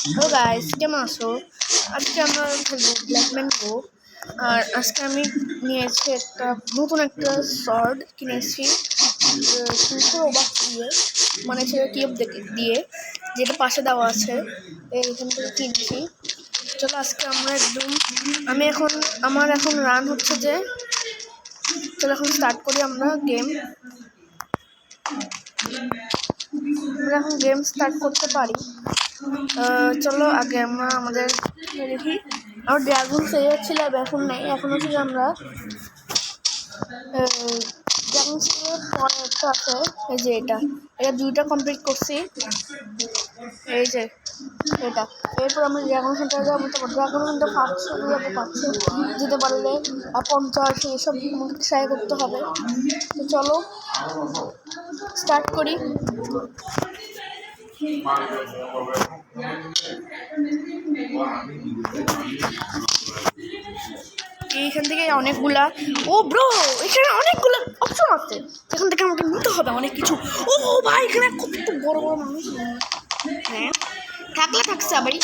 Hello guys, কেমন আছো? আজকে আমরা খেলবো ব্ল্যাক ম্যাঙ্গো। আর আজকে আমি নিয়েছি নতুন একটা শর্ট কিনেছি 200 রোবাক্স দিয়ে, মানে সেটা টিপ দিয়ে, যেটা পাশে দেওয়া আছে এইখান থেকে কিনছি। চলো আজকে আমরা আমার এখন রান হচ্ছে যে, চলো এখন স্টার্ট করি আমরা গেম স্টার্ট করতে পারি। চলো আগে আমরা আমাদের দেখি। আমার ড্রাগন সেভ ছিল, এখন নেই। এখন হচ্ছে যে আমরা ড্রাগন সেভের পরে একটা আছে, এই যে এটা দুইটা কমপ্লিট করছি, এই যে এটা। এরপর আমরা ড্রাগন সেন্টারে যাবো। তারপর ড্রাগন সেন্টার 500 যেতে পারলে 50 এইসব আমাকে ট্রাই করতে হবে। তো চলো স্টার্ট করি। এইখান থেকে অনেকগুলা, ও ব্রো এখানে অনেকগুলো অপশন আছে, এখান থেকে আমাকে নিতে হবে অনেক কিছু। ও ভাই এখানে কত বড় বড় মানুষ, হ্যাঁ থাকলে থাকছে আবারই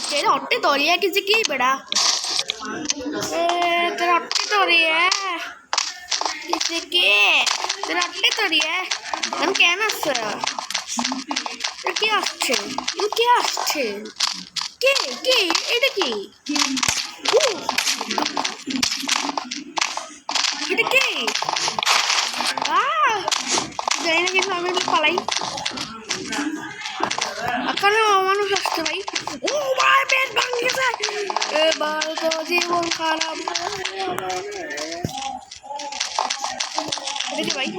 तेरा हट्टे तो रही है किसी की बेड़ा, तेरा हट्टे तो रही है किसी की, तेरा हट्टे तो रही है। हम कहना सर কে আসছে, কে আসছে, কে কে এটা কি, এটা কে? জানি না, কিন্তু আমি পালাই। এখানে মানুষ আসছে ভাই। ও ভাই পেট ভাঙিয়েছে, এবার তো জীবন খারাপ। দেখি ভাই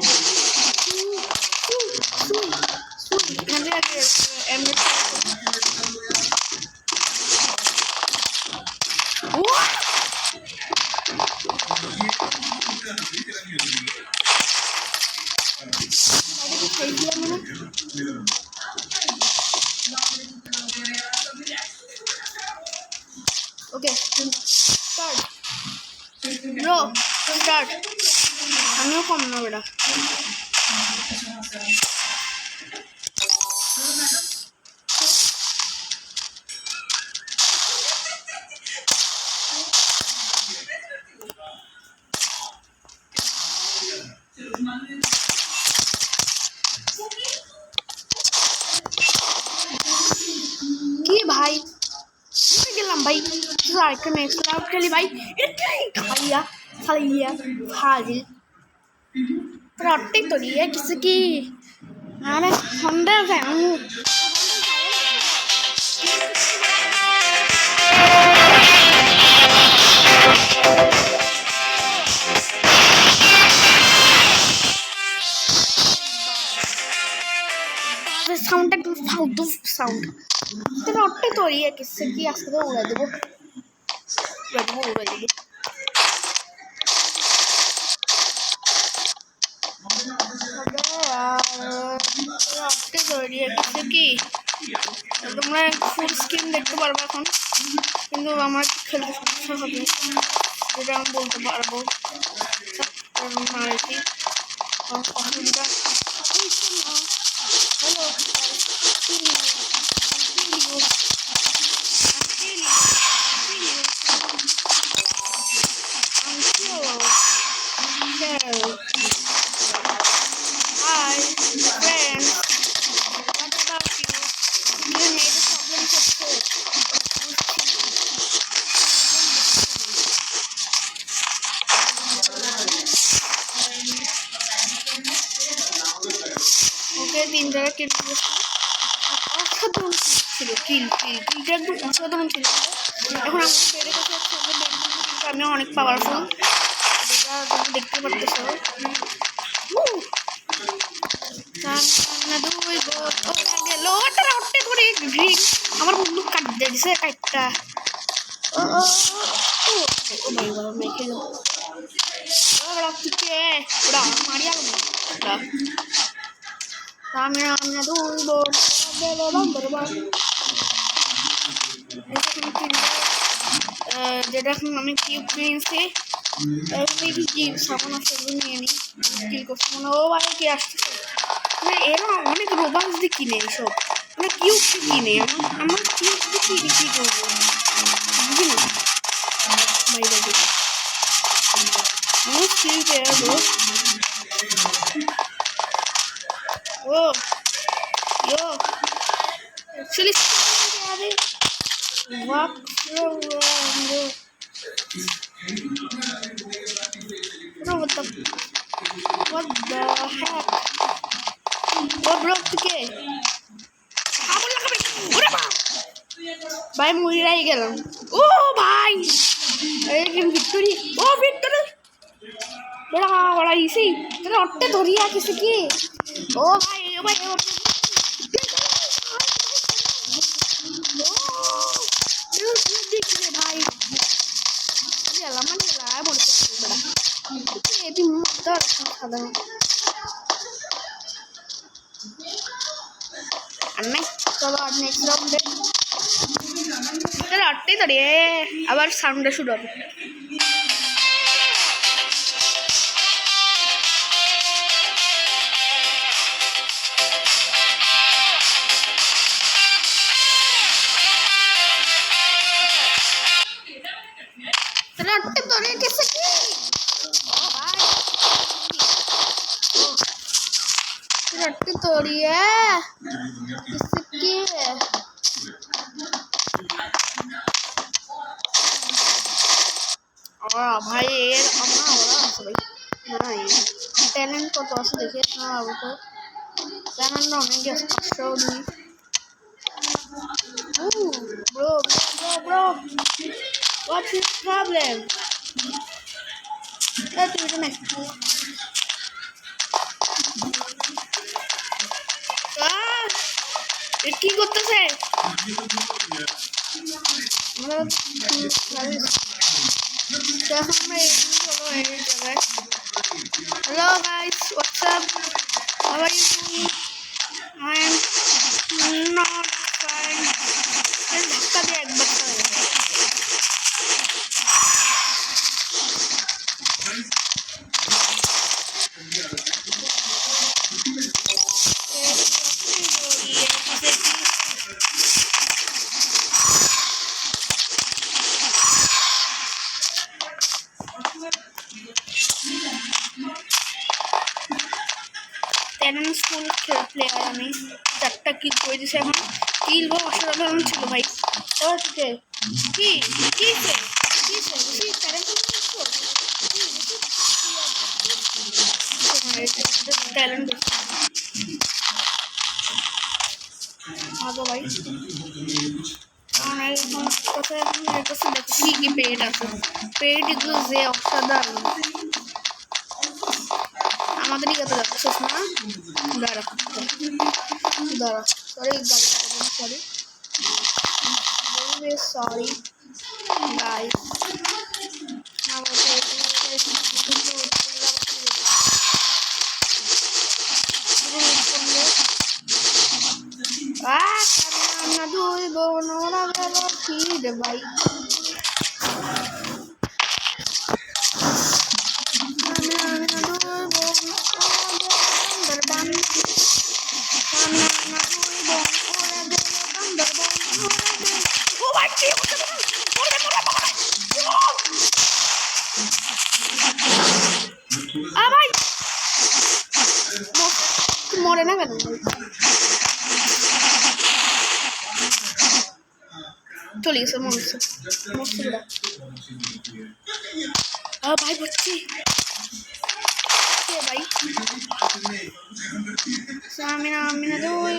ওকে স্টার্ট ব্রো, স্টার্ট। আমিও কম না বেটা। কি ভাই গেলাম ভাই, আরেকটা নেক্সট রাউন্ড খেলি ভাই। খাইয়া খাইয়া ফাজিল रट्टी तो नहीं है किसी की, अरे ठंडा है। साउंड एकदम फालतू साउंड, तो रट्टी तो रही है किसी की, आस्ते तो उड़ा देबो তোমরা ফুল স্ক্রিন দেখতে পারবে এখন, কিন্তু আমার খেলতে সমস্যা হবে, যেটা আমি বলতে পারবো আর কি অসুবিধা। Hi friends, what about you? You made a problem for food. Okay, 3 জায়গা কিল করেছি, অসাধারণ ছিল কিলটা একদম অসাধারণ ছিল। এখন আমাকে বেড়ে গেছে, কিন্তু আমি অনেক পাওয়ারফুল, যেটা তুমি দেখতে পারতেছো। আমার বন্ধু কাট দিয়েছে কাটটা, মেখে মারিয়া যেটা এখন আমি কিউব কিনছি, কি সামান আছে নিয়ে নিই, কিল করছি মনে। ও ভাই কে আসতেছে, এরা অনেক রোমান্স দিয়ে কিনে এইসব, আমরা কিউব কিনে আমরা কিউব কিনে কি করবো বুঝি না ভাই বাবু আমার skill player bro O yo actually walk around bro what the heck oh bro tuke আমল লাগাবে ওরে বাপ ভাই মইরাই গেলাম ও ভাই এই গেম ভিক্টরি ও ভিক্টরি বড়া বড়া ইসি তোরা অট্টে ধরিয়া কিসে কি ও ভাই ভাই গেলাম গেলা বলতে বড়া এটি মত সাধারণ अन्ना चलो आज नेक्स्ट राउंड है चलो अट्टे तड़िए আবার সাউন্ড শুরু হবে चलो अट्टे तड़िए कैसे की ओ भाई चलो अट्टे तड़िए ভাই এর আমরা ওরা আছে ভাই নাই ট্যালেন্ট কত আছে দেখে না ওটা ট্যালেন্ট অনেক আছে 500 দিই bro what's your problem তুই তো নেক্সট কি করতেছে hello guys what's up how are you doing I am not fine धक्का दे एक बार স্কুল প্লেয়ার আমি 4টা কিল করে দিয়েছি এখন কিল বো অসাধারণ ছিল ভাই তাও থেকে কি কিসে কি ট্যালেন্ট ট্যালেন্ট ভালো ভাই আর এখন কথা এখন এর কাছে দেখছি কি পেড আছে পেড এগুলো যে অসাধারণ আমাদের দিকে তো যাচ্ছিস না দাঁড়া সরি সরি গাইস আমরা দুই বোন ওরা গেল ফিরে ভাই মরে না কেন চলে গেছে মরছে ভাই বলছি ভাই সামিনা আমিনা দুই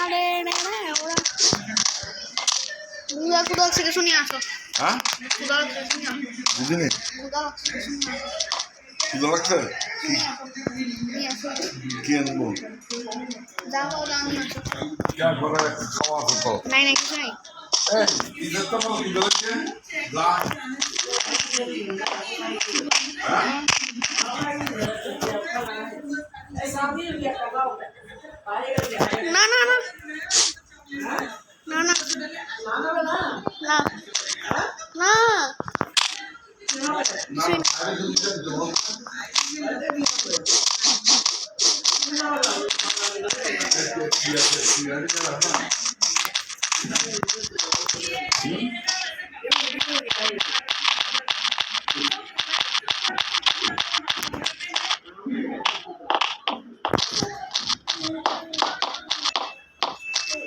আরে ওরা বুদা কুদা থেকে শুনি আসো। হ্যাঁ কুদা থেকে শুনি আসো। বুঝিনি কুদা থেকে শুনি আসো। ক্ষুধা লাগছে নিয়ে আসো। কি আনবো যাও দামি আসো। করে খাওয়া আছে তো নাই নাই কিছু নাই। না না না না না না না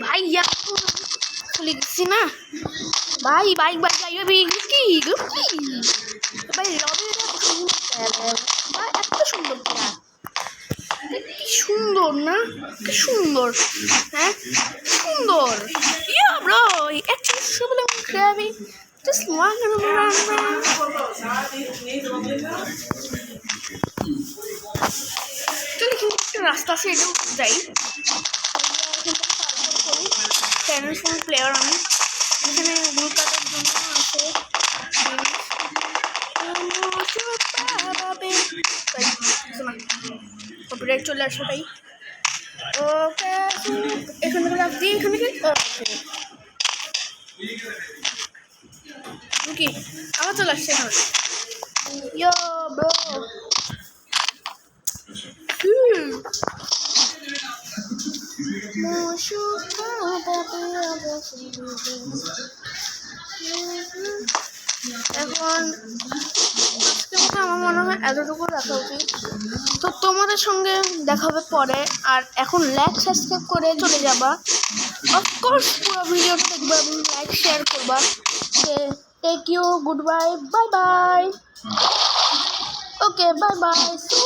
ভাই চলে গেছি না ভাই বাইক বাইক যাইবি কি ভাই রবিটা সুন্দর ভাই এত সুন্দর কি সুন্দর না কি সুন্দর হ্যাঁ সুন্দর ইয়া ব্রো actually শুভলে খাবি just walking around চল কিন্তু একটা রাস্তা আছে এটাও যাই চ্যানেল ফোন প্লেয়ার আমি এখানে গ্রুপ কাটার জন্য আছে কপিরাইট চলে আসে তাই ওকে এখান থেকে লাভ দিই এখান থেকে কি আবার চলে আসছে এখানে ইয়ো ব্রো এখন আমার মনে হয় এতটুকু রাখা উচিত তো তোমাদের সঙ্গে দেখা হবে পরে আর এখন লাইক সাবস্ক্রাইব করে চলে যাবা অফকোর্স পুরো ভিডিওটা দেখবা এবং লাইক শেয়ার করবা take you good bye bye bye okay bye bye so